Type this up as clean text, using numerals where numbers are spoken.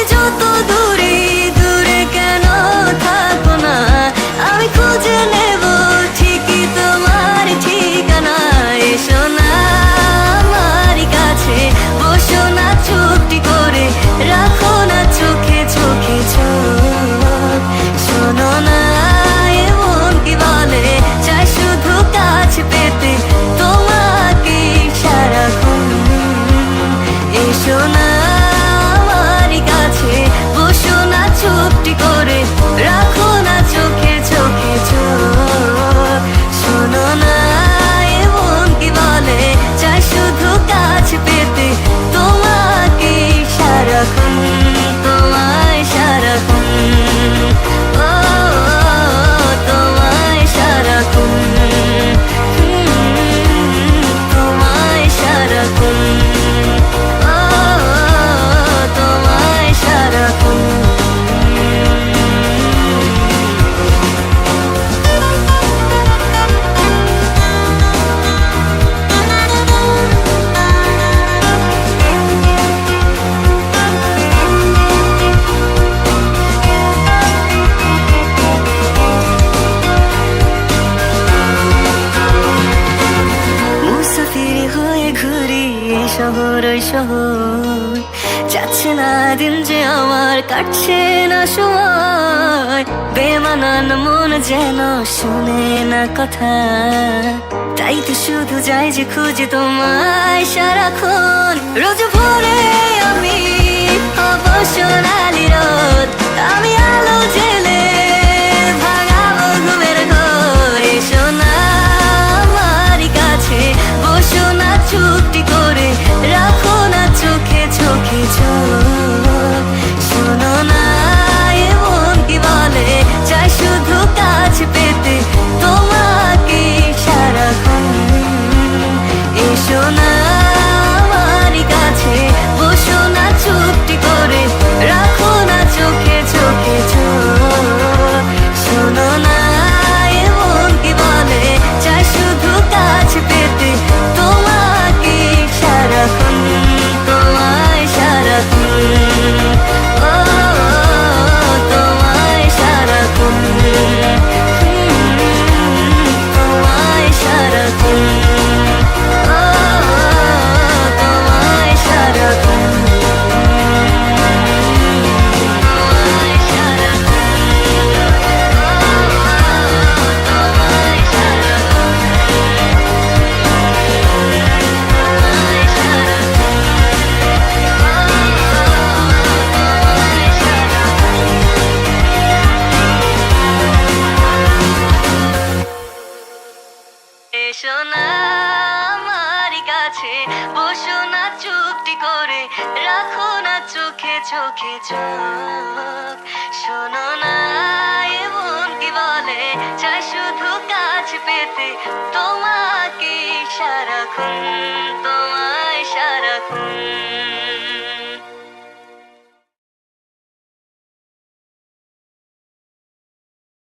তুমি যত দূরে দূরে কেন থাকো না, আমি খুঁজে নেব ঠিকই তোমার ঠিকানা। এসো না আমার কাছে, বসো না চুপটি করে, রাখো না চোখে চোখে চোখ। শোনো না এমন কি বলে, চাই শুধু কাছে পেতে তোমাকে সারাক্ষণ। এসো না আমার কাছে, বসো না চুপটি করে, রাখো না চোখে চোখে চোখ। শোনো না এমন কি বলে, চাই শুধু কাছে পেতে তোমাকে সারাক্ষণ, তোমায় সারাক্ষণ। ও তোমায় সারাক্ষণ, তোমায় সারাক্ষণ। ও তোমায় সারাক্ষণ। মুসাফির হয়ে ঘুরি এই শহর ওই শহর, যাচ্ছে না দিন যে আমার, কাটছে না সময়। বেমানান মন যেন শুনে না কথা, তাই তো শুধু যাই যে খুঁজে তোমায় সারাক্ষণ। রোজ ভোরে আমি হব সোনালি রোদ, আমি আলো জেলে ভাঙাবো ঘুমের ঘোর। এসো না আমার কাছে, বসো না চুপটি করে, রাখো না চোখে চোখে চোখ। শোনো না এমন কি বলে, চাই শুধু কাছে পেতে তোমাকে সারাক্ষণ। এসো না আমার কাছে, বসো না চুপটি করে, রাখো না চোখে চোখে চোখ। শোনো না এমন কি বলে, চাই শুধু কাছে পেতে তোমাকে সারাক্ষণ, তোমায় সারাক্ষণ। ও তোমায় সারাক্ষণ, তোমায় সারাক্ষণ। ও তোমায় সারাক্ষণ, তোমায় এসো না আমার কাছে, বসো না চুপটি করে, রাখো না চোখে চোখে চোখ। শোনো না এমন কি বলে, চাই শুধু কাছে পেতে তোমাকে সারাক্ষণ।